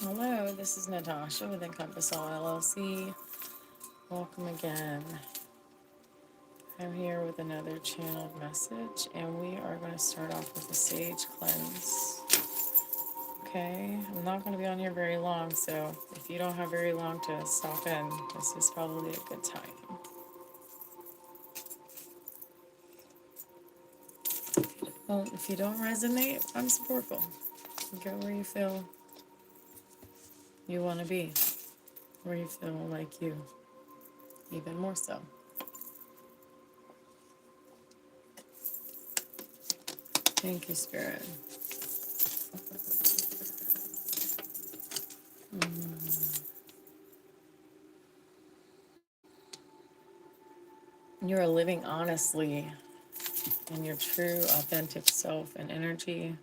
Hello, this is Natasha with Encompass LLC. Welcome again. I'm here with another channeled message, and we are going to start off with a sage cleanse. Okay, I'm not going to be on here very long, so if you don't have very long to stop in, this is probably a good time. Well, if you don't resonate, I'm supportful. Go where you feel you want to be, where you feel like you, even more so. Thank you, Spirit. You are living honestly in your true, authentic self and energy,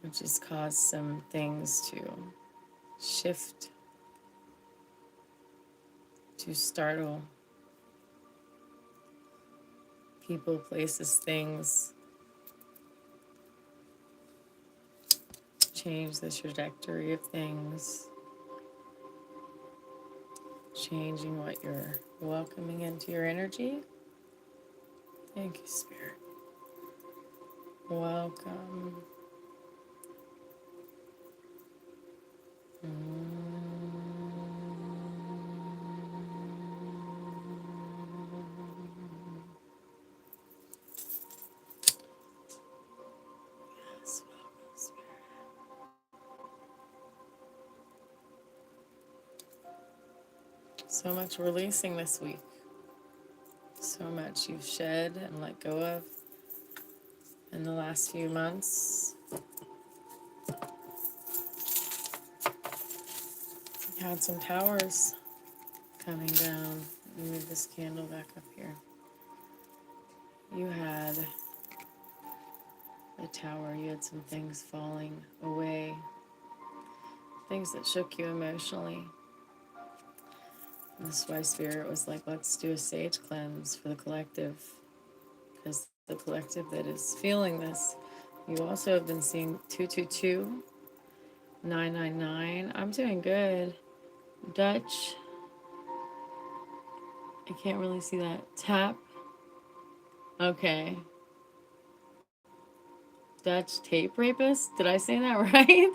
which has caused some things to shift, to startle people, places, things, change the trajectory of things, changing what you're welcoming into your energy. Thank you, Spirit. Welcome. Yes, welcome, Spirit. So much releasing this week. So much you've shed and let go of in the last few months. You had some towers coming down. Let me move this candle back up here. You had a tower. You had some things falling away, things that shook you emotionally. And this is why Spirit was like, let's do a sage cleanse for the collective, because the collective that is feeling this. You also have been seeing 222, 999. I'm doing good. Dutch. I can't really see that. Tap. Okay. Dutch tape rapist. Did I say that right?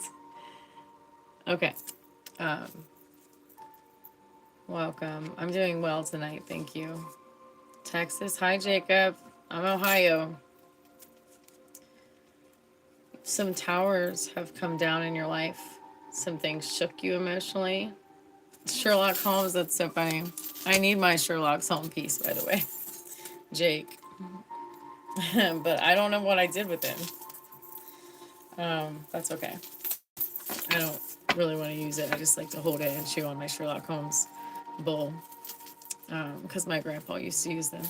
Okay. Um, Welcome. I'm doing well tonight. Thank you. Texas. Hi, Jacob. I'm Ohio. Some towers have come down in your life. Some things shook you emotionally. Sherlock Holmes, that's so funny. I need my Sherlock Holmes piece, by the way. Jake. But I don't know what I did with it. That's okay. I don't really want to use it. I just like to hold it and chew on my Sherlock Holmes bowl. Because my grandpa used to use them.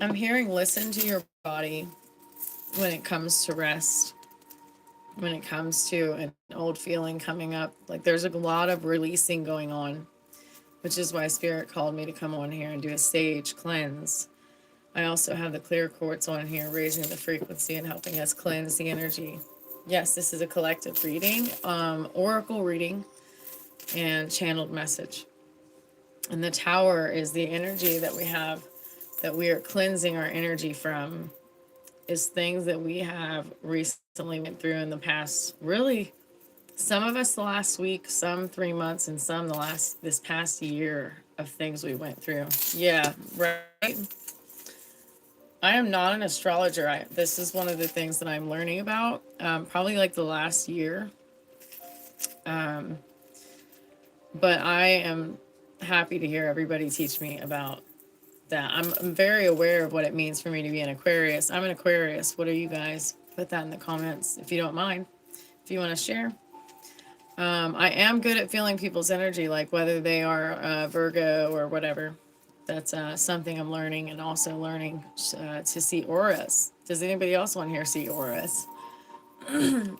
I'm hearing listen to your body when it comes to rest, when it comes to an old feeling coming up. Like there's a lot of releasing going on, which is why Spirit called me to come on here and do a sage cleanse. I also have the clear quartz on here, raising the frequency and helping us cleanse the energy. Yes, this is a collective reading, oracle reading, and channeled message. And the tower is the energy that we have, that we are cleansing our energy from, is things that we have recently went through in the past, really, some of us the last week, some 3 months, and some this past year of things we went through. Yeah, right. I am not an astrologer. This is one of the things that I'm learning about, probably like the last year. But I am happy to hear everybody teach me about that. I'm very aware of what it means for me to be an Aquarius. I'm an Aquarius. What are you guys? Put that in the comments if you don't mind. If you want to share. I am good at feeling people's energy, like whether they are Virgo or whatever. That's something I'm learning, and also learning to see auras. Does anybody else on here see auras? It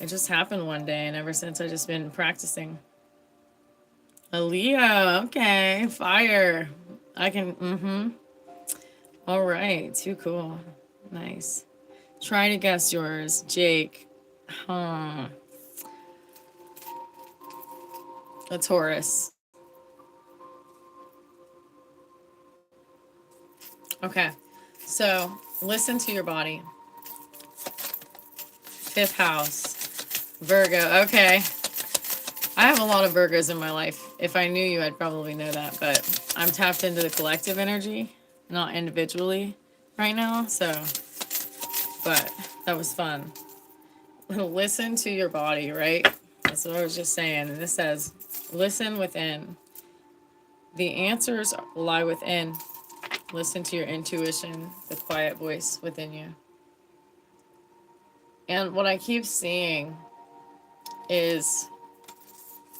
just happened one day, and ever since I've just been practicing. A Leo, okay, fire. I can, All right, too cool. Nice. Try to guess yours, Jake. Hmm. A Taurus. Okay. So listen to your body. Fifth house. Virgo. Okay. I have a lot of Virgos in my life. If I knew you, I'd probably know that. But I'm tapped into the collective energy, not individually right now. So, but that was fun. Listen to your body, right? That's what I was just saying. And this says, listen within. The answers lie within. Listen to your intuition, the quiet voice within you. And what I keep seeing is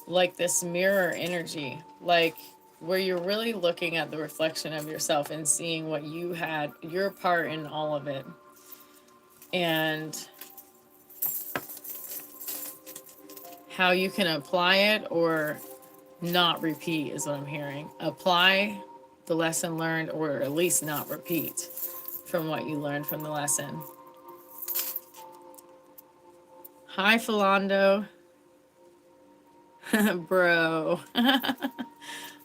like this mirror energy, like where you're really looking at the reflection of yourself and seeing what you had, your part in all of it. And how you can apply it or not repeat is what I'm hearing. Apply the lesson learned or at least not repeat from what you learned from the lesson. Hi, Philando. Bro.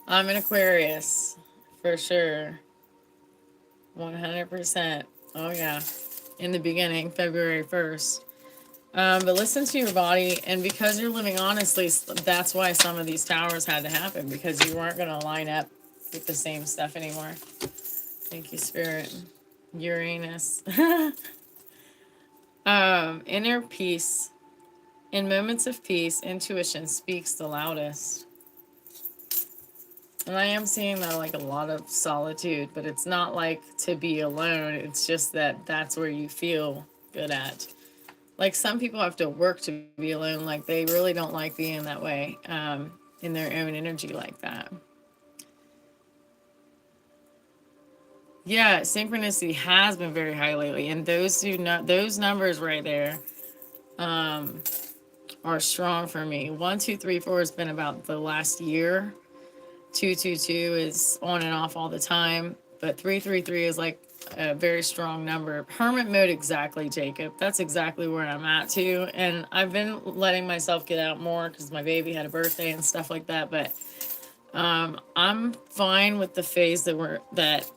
I'm an Aquarius. For sure. 100%. Oh, yeah. In the beginning, February 1st. But listen to your body. And because you're living honestly, that's why some of these towers had to happen. Because you weren't going to line up with the same stuff anymore. Thank you, Spirit. Uranus. Inner peace. In moments of peace, intuition speaks the loudest. And I am seeing though like a lot of solitude, but it's not like to be alone. It's just that that's where you feel good at. Like some people have to work to be alone. Like they really don't like being that way in their own energy like that. Yeah, synchronicity has been very high lately, and those numbers right there are strong for me. 1, 2, 3, 4 has been about the last year. 222 is on and off all the time, but 333 is like a very strong number. Hermit mode, exactly, Jacob. That's exactly where I'm at too. And I've been letting myself get out more because my baby had a birthday and stuff like that. But I'm fine with the phase that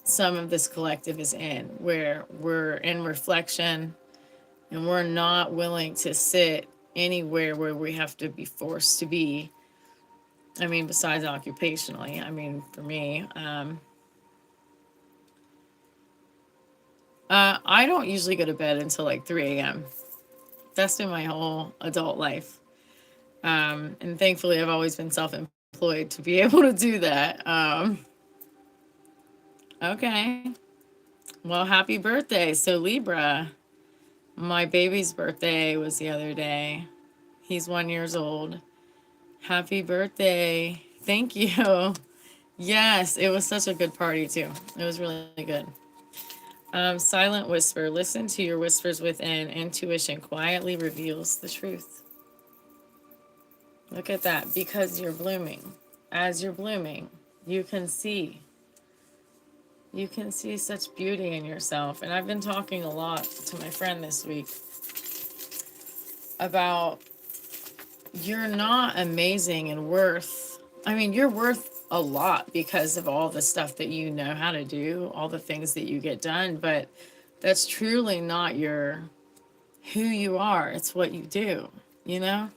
some of this collective is in, where we're in reflection and we're not willing to sit anywhere where we have to be forced to be. I mean, besides occupationally, I mean, for me, I don't usually go to bed until like 3 a.m. That's been my whole adult life. And thankfully, I've always been self employed to be able to do that. Okay. Well, happy birthday. So, Libra, my baby's birthday was the other day. He's 1 year old. Happy birthday. Thank you. Yes, it was such a good party, too. It was really good. Silent whisper. Listen to your whispers within. Intuition quietly reveals the truth. Look at that. Because you're blooming. As you're blooming, you can see. You can see such beauty in yourself. And I've been talking a lot to my friend this week about you're not amazing and worth. I mean, you're worth a lot because of all the stuff that you know how to do, all the things that you get done. But that's truly not who you are. It's what you do, you know?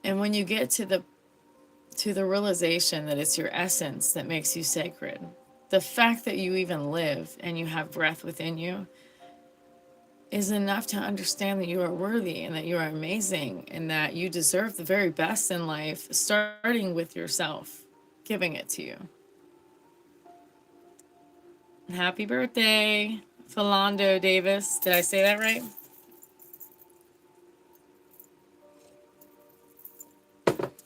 And when you get to the realization that it's your essence that makes you sacred, the fact that you even live and you have breath within you is enough to understand that you are worthy and that you are amazing and that you deserve the very best in life, starting with yourself, giving it to you. Happy birthday, Philando Davis. Did I say that right?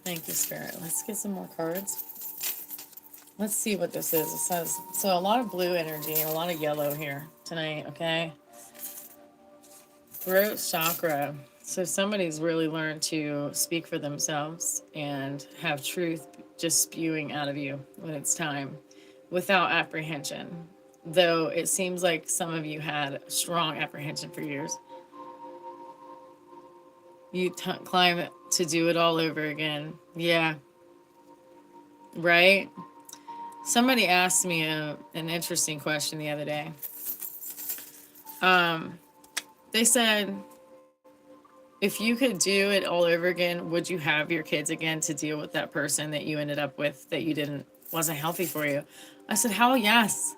Thank you, Spirit. Let's get some more cards. Let's see what this is. It says, so a lot of blue energy and a lot of yellow here tonight, okay? Throat chakra. So somebody's really learned to speak for themselves and have truth just spewing out of you when it's time without apprehension. though it seems like some of you had strong apprehension for years. You climb to do it all over again. Yeah, right? Somebody asked me an interesting question the other day. They said, if you could do it all over again, would you have your kids again to deal with that person that you ended up with that you didn't, wasn't healthy for you? I said, hell yes.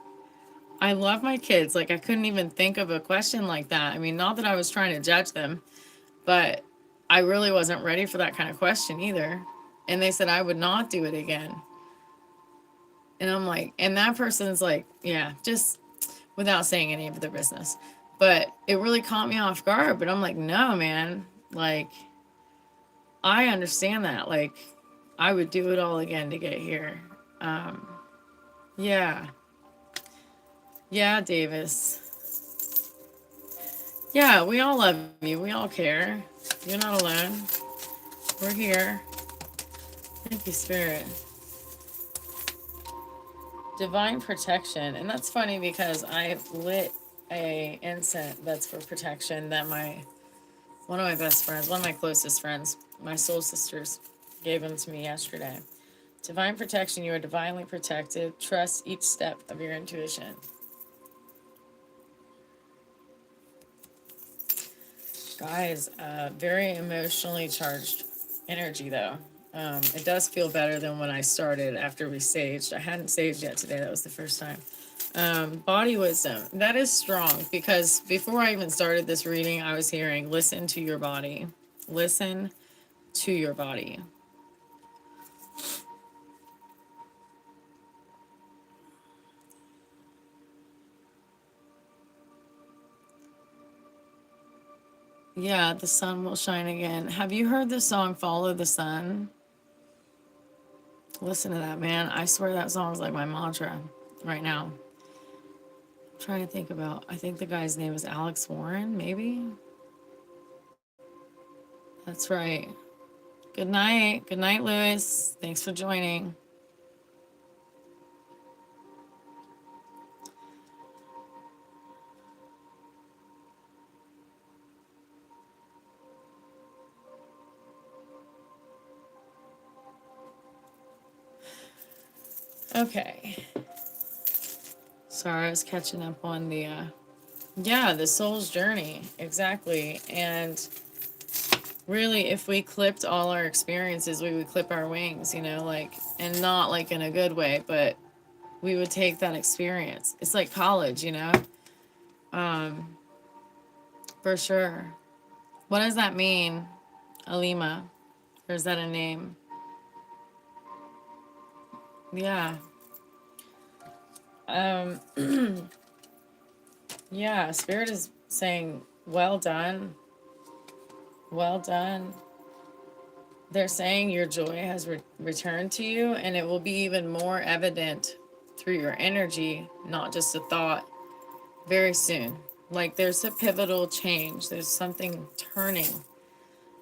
I love my kids. Like, I couldn't even think of a question like that. I mean, not that I was trying to judge them, but I really wasn't ready for that kind of question either. And they said I would not do it again. And I'm like, and that person's like, yeah, just without saying any of their business. But it really caught me off guard. But I'm like, no, man. Like, I understand that. Like, I would do it all again to get here. Yeah. Yeah, Davis. Yeah, we all love you. We all care. You're not alone. We're here. Thank you, Spirit. Divine protection. And that's funny because I lit a incense that's for protection that one of my best friends, one of my closest friends, my soul sisters, gave them to me yesterday. Divine protection. You are divinely protected. Trust each step of your intuition. Guys, very emotionally charged energy though. It does feel better than when I started after we saged. I hadn't saged yet today. That was the first time. Body wisdom. That is strong because before I even started this reading, I was hearing, listen to your body. Listen to your body. Yeah, the sun will shine again. Have you heard the song Follow the Sun? Listen to that, man. I swear that song's like my mantra right now. I'm trying to think about, I think the guy's name is Alex Warren, maybe? That's right. Good night. Good night, Lewis. Thanks for joining. Okay. Sorry, I was catching up on the soul's journey. Exactly. And really, if we clipped all our experiences, we would clip our wings, like, and not like in a good way, but we would take that experience. It's like college, for sure. What does that mean, Alima? Or is that a name? Yeah. Um, yeah, Spirit is saying, well done. Well done. They're saying your joy has returned to you, and it will be even more evident through your energy, not just a thought, very soon. Like there's a pivotal change. There's something turning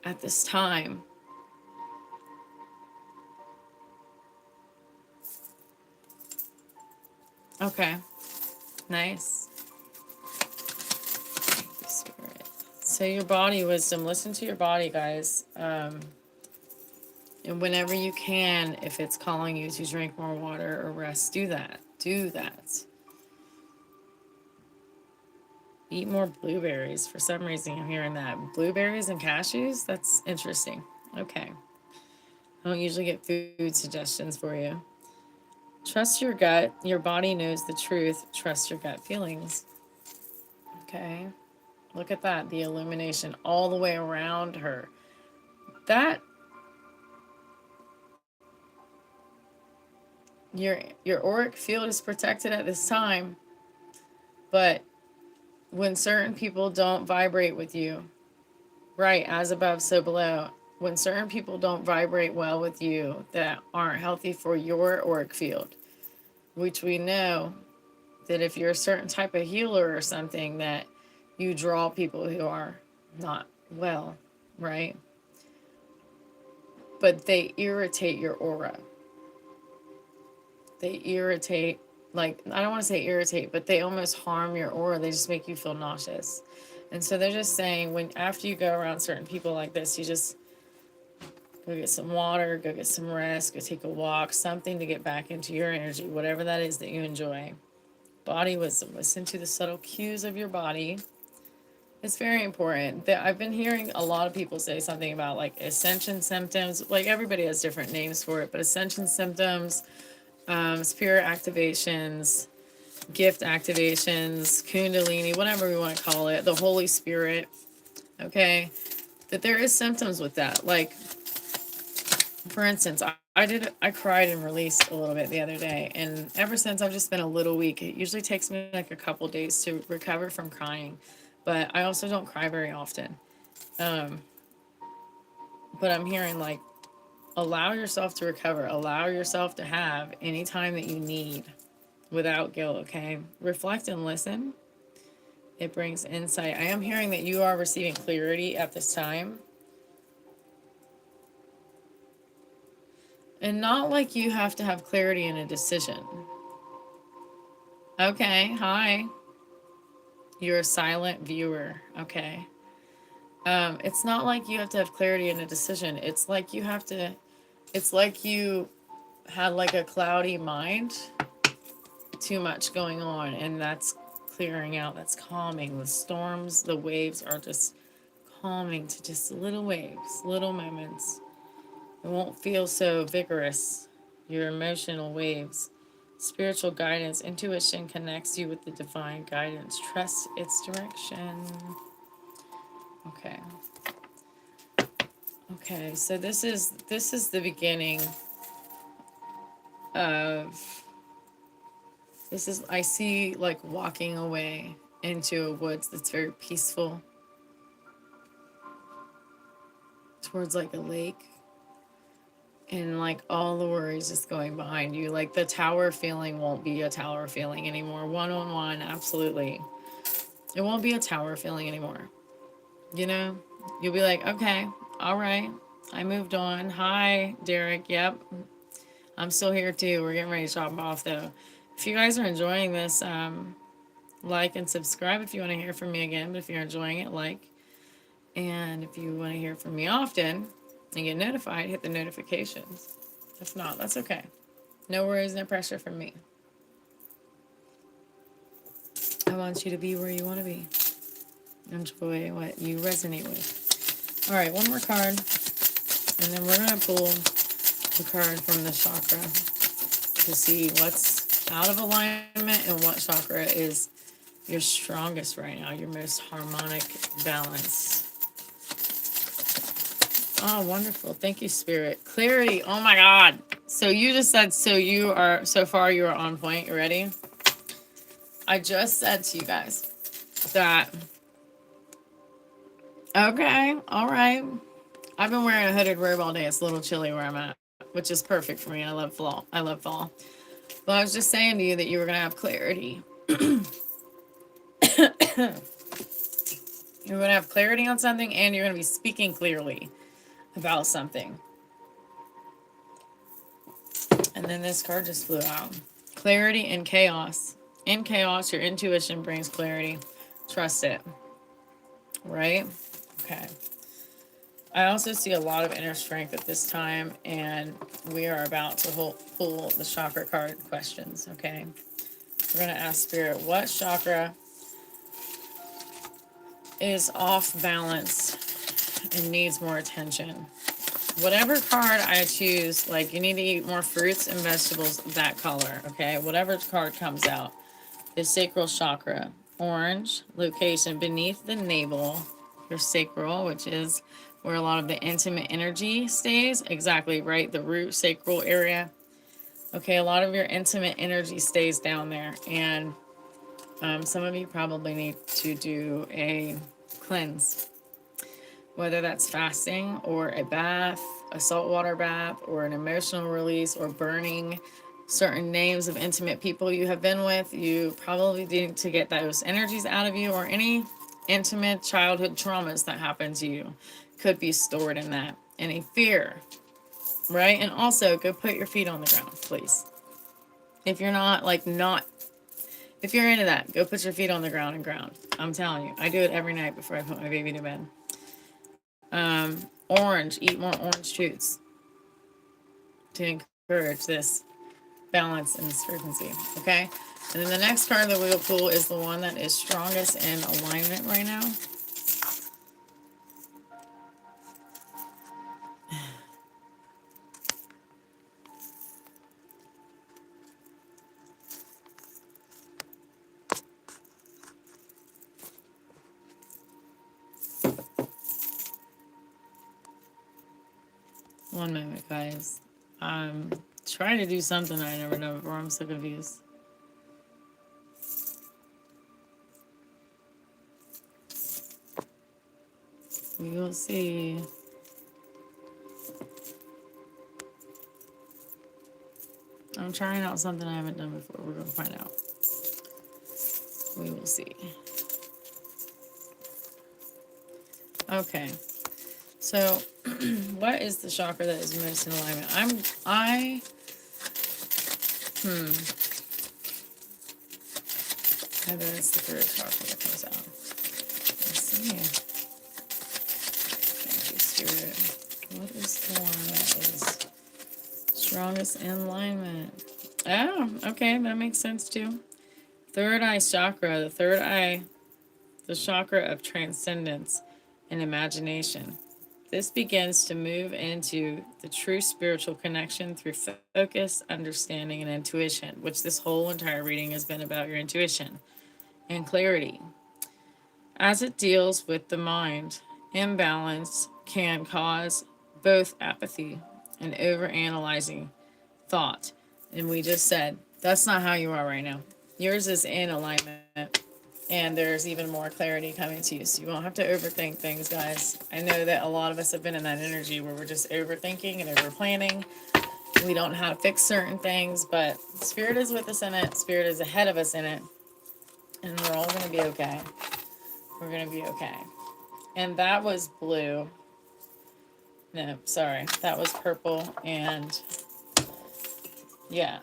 at this time. Okay. Nice. Thank you, Spirit. So your body wisdom. Listen to your body, guys. And whenever you can, if it's calling you to drink more water or rest, do that. Do that. Eat more blueberries. For some reason, I'm hearing that. Blueberries and cashews? That's interesting. Okay. I don't usually get food suggestions for you. Trust your gut. Your body knows the truth. Trust your gut feelings. Okay. Look at that. The illumination all the way around her. That your auric field is protected at this time, but when certain people don't vibrate with you, right, as above so below, when certain people don't vibrate well with you that aren't healthy for your auric field, which we know that if you're a certain type of healer or something, that you draw people who are not well, right? But they irritate your aura. They irritate like, I don't want to say irritate, but they almost harm your aura. They just make you feel nauseous. And so they're just saying, when after you go around certain people like this, you just go get some water, go get some rest, go take a walk, something to get back into your energy, whatever that is that you enjoy. Body wisdom. Listen to the subtle cues of your body. It's very important. I've been hearing a lot of people say something about like ascension symptoms. Like, everybody has different names for it, but ascension symptoms, spirit activations, gift activations, kundalini, whatever we want to call it, the Holy Spirit. Okay, that there is symptoms with that. Like, for instance, I cried and released a little bit the other day, and ever since I've just been a little weak. It usually takes me like a couple days to recover from crying, but I also don't cry very often. Um, but I'm hearing like, allow yourself to recover, allow yourself to have any time that you need without guilt. Okay, reflect and listen. It brings insight. I am hearing that you are receiving clarity at this time. And not like you have to have clarity in a decision. Okay, hi. You're a silent viewer. Okay. It's not like you have to have clarity in a decision. It's like you have to, it's like you had like a cloudy mind, too much going on, and that's clearing out, that's calming. The storms, the waves are just calming to just little waves, little moments. It won't feel so vigorous. Your emotional waves. Spiritual guidance. Intuition connects you with the divine guidance. Trust its direction. Okay. Okay, so this is the beginning of I see like walking away into a woods that's very peaceful towards like a lake. And like all the worries just going behind you. Like the tower feeling won't be a tower feeling anymore. One on one, absolutely. It won't be a tower feeling anymore. You know? You'll be like, okay, all right. I moved on. Hi, Derek. Yep. I'm still here too. We're getting ready to chop off though. If you guys are enjoying this, like and subscribe if you want to hear from me again. But if you're enjoying it, like. And if you want to hear from me often and get notified, hit the notifications. If not, that's okay. No worries, no pressure from me. I want you to be where you want to be. Enjoy what you resonate with. All right, one more card. And then we're going to pull the card from the chakra to see what's out of alignment and what chakra is your strongest right now, your most harmonic balance. Oh, wonderful. Thank you, Spirit. Clarity. Oh my God. So you just said, so far you are on point. You ready? I just said to you guys that, okay, all right. I've been wearing a hooded robe all day. It's a little chilly where I'm at, which is perfect for me. I love fall. But I was just saying to you that you were going to have clarity. You're going to have clarity on something, and you're going to be speaking clearly about something. And then this card just flew out. Clarity in chaos. In chaos, your intuition brings clarity. Trust it. Right? Okay. I also see a lot of inner strength at this time, and we are about to pull the chakra card questions, okay? We're going to ask Spirit, what chakra is off balance and needs more attention? Whatever card I choose, like you need to eat more fruits and vegetables, that color, okay? Whatever card comes out. The sacral chakra, orange, location beneath the navel, your sacral, which is where a lot of the intimate energy stays. Exactly, right? The root sacral area. Okay, a lot of your intimate energy stays down there. And some of you probably need to do a cleanse. Whether that's fasting or a bath, a saltwater bath, or an emotional release, or burning certain names of intimate people you have been with. You probably need to get those energies out of you, or any intimate childhood traumas that happened to you could be stored in that. Any fear, right? And also go put your feet on the ground, please. If you're not like not, if you're into that, go put your feet on the ground and ground. I'm telling you, I do it every night before I put my baby to bed. Orange, eat more orange shoots to encourage this balance and this frequency. Okay. And then the next card that we'll pull is the one that is strongest in alignment right now. One moment, guys. I'm trying to do something I never done before. I'm so confused. We will see. I'm trying out something I haven't done before. We're going to find out. We will see. Okay. So, what is the chakra that is most in alignment? I bet it's the third chakra that comes out. Let's see. Thank you, Spirit. What is the one that is strongest in alignment? Oh, okay, that makes sense too. Third eye chakra, the third eye, the chakra of transcendence and imagination. This begins to move into the true spiritual connection through focus, understanding, and intuition, which this whole entire reading has been about your intuition and clarity. As it deals with the mind, imbalance can cause both apathy and overanalyzing thought. And we just said, that's not how you are right now. Yours is in alignment, and there's even more clarity coming to you. So you won't have to overthink things, guys. I know that a lot of us have been in that energy where we're just overthinking and over planning. We don't know how to fix certain things, but Spirit is with us in it. Spirit is ahead of us in it. And we're all going to be okay. We're going to be okay. And that was blue. No, sorry. That was purple. And yeah,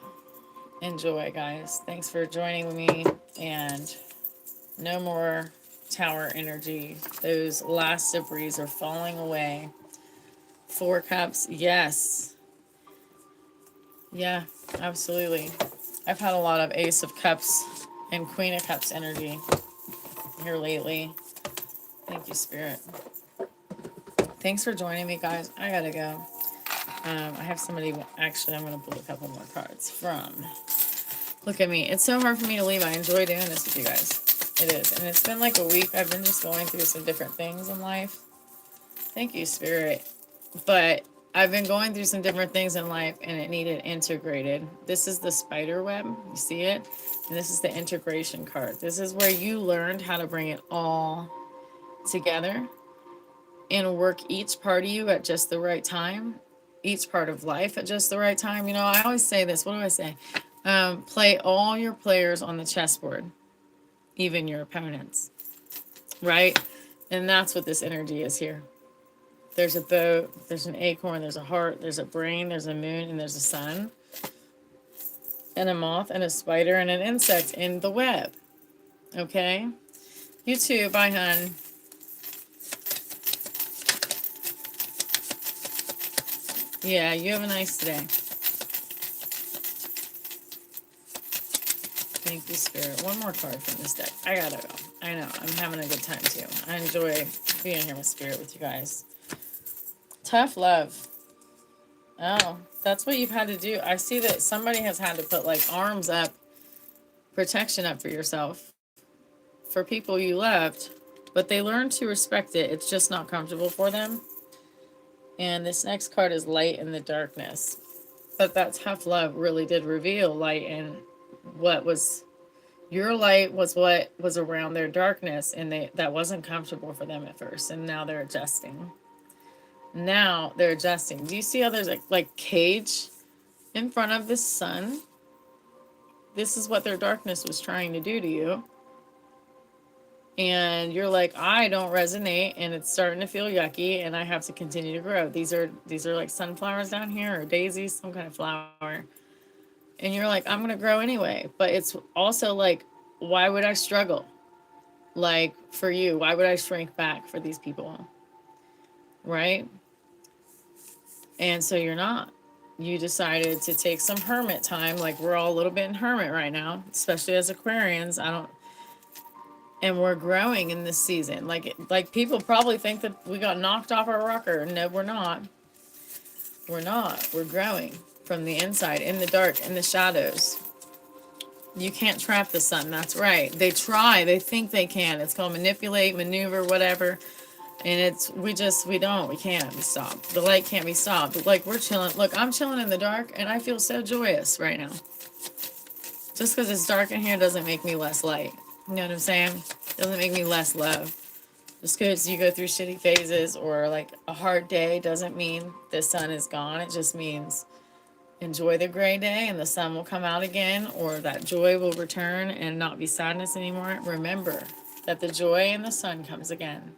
enjoy, guys. Thanks for joining me. And no more tower energy. Those last debris are falling away. 4 cups. Yes. Yeah, absolutely. I've had a lot of Ace of Cups and Queen of Cups energy here lately. Thank you, Spirit. Thanks for joining me, guys. I gotta go. I have somebody, actually, I'm going to pull a couple more cards from. Look at me. It's so hard for me to leave. I enjoy doing this with you guys. It is. And it's been like a week. I've been just going through some different things in life. Thank you, Spirit. But I've been going through some different things in life, and it needed integrated. This is the spider web. You see it? And this is the integration card. This is where you learned how to bring it all together and work each part of you at just the right time, each part of life at just the right time. You know, I always say this. What do I say? Play all your players on the chessboard, even your opponents, right? And that's what this energy is here. There's a boat, there's an acorn, there's a heart, there's a brain, there's a moon, and there's a sun, and a moth, and a spider, and an insect in the web. Okay? You too. Bye, hun. Yeah, you have a nice day. Thank you, Spirit. One more card from this deck. I gotta go. I know. I'm having a good time, too. I enjoy being here with Spirit with you guys. Tough love. Oh, that's what you've had to do. I see that somebody has had to put, like, arms up, protection up for yourself, for people you loved, but they learned to respect it. It's just not comfortable for them. And this next card is light in the darkness. But that tough love really did reveal light, and what was your light was what was around their darkness, and that wasn't comfortable for them at first, and now they're adjusting. Now they're adjusting. Do you see how there's like cage in front of the sun? This is what their darkness was trying to do to you. And you're like, I don't resonate, and it's starting to feel yucky, and I have to continue to grow. These are like sunflowers down here, or daisies, some kind of flower. And you're like, I'm going to grow anyway. But it's also like, why would I struggle? Like, for you, why would I shrink back for these people? Right? And so you're not. You decided to take some hermit time. Like, we're all a little bit in hermit right now, especially as Aquarians. I don't, and we're growing in this season. Like people probably think that we got knocked off our rocker. No, we're not. We're not. We're growing from the inside, in the dark, in the shadows. You can't trap the sun. That's right. They try. They think they can. It's called manipulate, maneuver, whatever. And we don't. We can't be stopped. The light can't be stopped. Like, we're chilling. Look, I'm chilling in the dark, and I feel so joyous right now. Just because it's dark in here doesn't make me less light. You know what I'm saying? Doesn't make me less love. Just because you go through shitty phases or like a hard day doesn't mean the sun is gone. It just means enjoy the gray day and the sun will come out again, or that joy will return and not be sadness anymore. Remember that the joy in the sun comes again.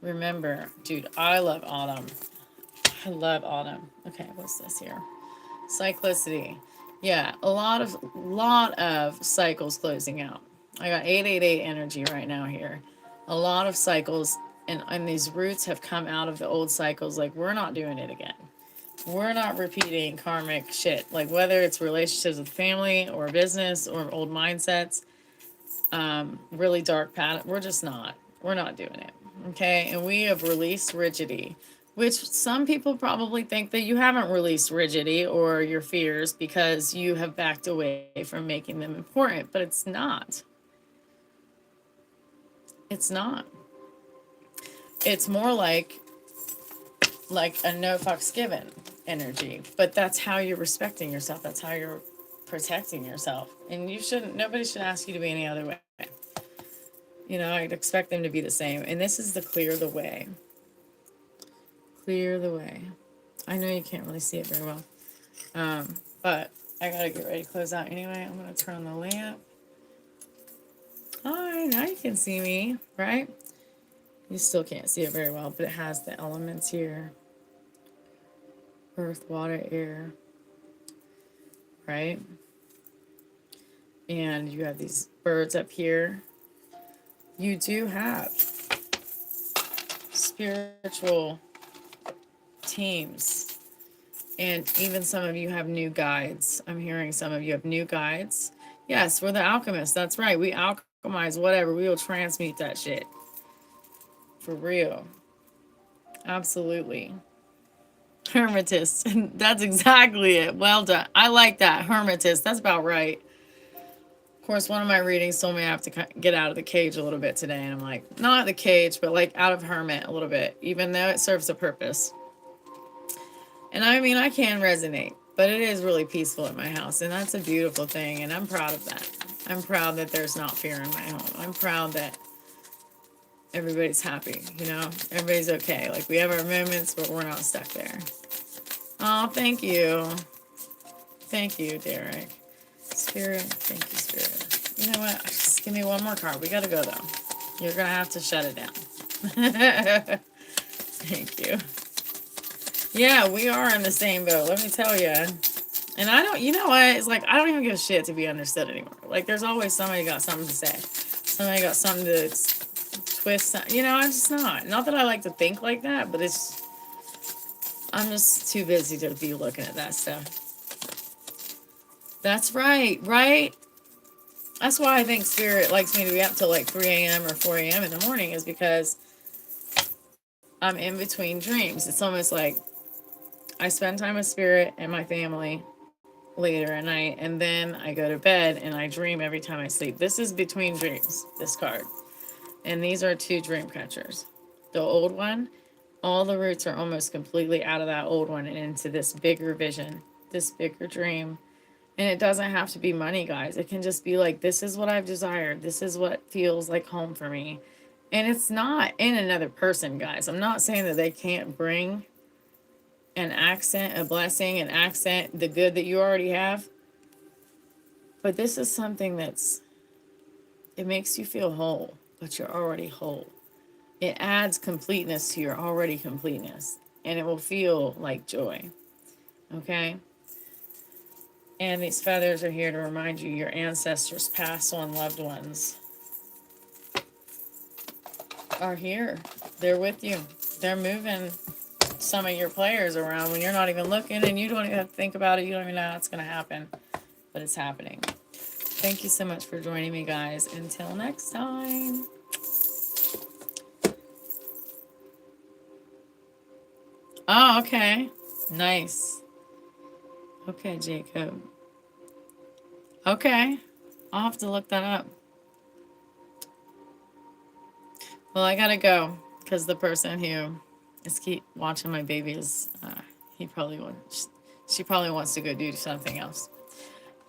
Remember, dude, I love autumn. I love autumn. Okay, what's this here? Cyclicity. Yeah, a lot of cycles closing out. I got 888 energy right now here. A lot of cycles, and these roots have come out of the old cycles. Like, we're not doing it again. We're not repeating karmic shit. Like, whether it's relationships with family or business or old mindsets, really dark pattern. We're just not. We're not doing it. Okay, and we have released rigidity, which some people probably think that you haven't released rigidity or your fears because you have backed away from making them important, but it's not. It's not. It's more like a no fucks given energy, but that's how you're respecting yourself. That's how you're protecting yourself, and nobody should ask you to be any other way. You know, I'd expect them to be the same. And this is the clear the way. Clear the way. I know you can't really see it very well. But I gotta get ready to close out anyway. I'm gonna turn on the lamp. Hi, now you can see me, right? You still can't see it very well, but it has the elements here. Earth, water, air. Right? And you have these birds up here. You do have spiritual teams. And even some of you have new guides. I'm hearing some of you have new guides. Yes, we're the alchemists. That's right. We alchemize whatever. We will transmute that shit. For real. Absolutely. Hermetist. That's exactly it. Well done. I like that. Hermetist. That's about right. Of course, one of my readings told me I have to get out of the cage a little bit today. And I'm like, not the cage, but like out of hermit a little bit, even though it serves a purpose. And I mean, I can resonate, but it is really peaceful at my house. And that's a beautiful thing. And I'm proud of that. I'm proud that there's not fear in my home. I'm proud that everybody's happy, you know? Everybody's okay. Like, we have our moments, but we're not stuck there. Oh, thank you. Thank you, Derek. Spirit, thank you, Spirit. You know what? Just give me one more card. We got to go, though. You're going to have to shut it down. Thank you. Yeah, we are in the same boat, let me tell you. And I don't, you know what? It's like, I don't even give a shit to be understood anymore. Like, there's always somebody got something to say. Somebody got something to twist. You know, I'm just not. Not that I like to think like that, but I'm just too busy to be looking at that stuff. That's right, right? That's why I think Spirit likes me to be up till like 3 a.m. or 4 a.m. in the morning, is because I'm in between dreams. It's almost like I spend time with Spirit and my family later at night, and then I go to bed and I dream every time I sleep. This is between dreams, this card. And these are 2 dream catchers. The old one, all the roots are almost completely out of that old one and into this bigger vision, this bigger dream. And it doesn't have to be money, guys. It can just be like, this is what I've desired. This is what feels like home for me. And it's not in another person, guys. I'm not saying that they can't bring an accent, a blessing, an accent, the good that you already have. But this is something it makes you feel whole, but you're already whole. It adds completeness to your already completeness, and it will feel like joy. Okay? And these feathers are here to remind you your ancestors, past on loved ones are here. They're with you. They're moving some of your players around when you're not even looking, and you don't even have to think about it. You don't even know how it's going to happen, but it's happening. Thank you so much for joining me, guys. Until next time. Oh, okay. Nice. Okay, Jacob. Okay. I'll have to look that up. Well, I gotta go because the person who is keep watching my baby is, he probably wants, she probably wants to go do something else.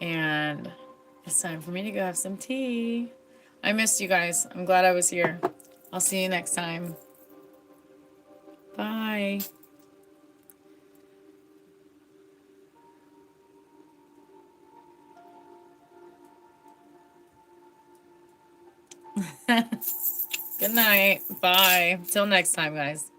And it's time for me to go have some tea. I missed you guys. I'm glad I was here. I'll see you next time. Bye. Good night. Bye. Till next time, guys.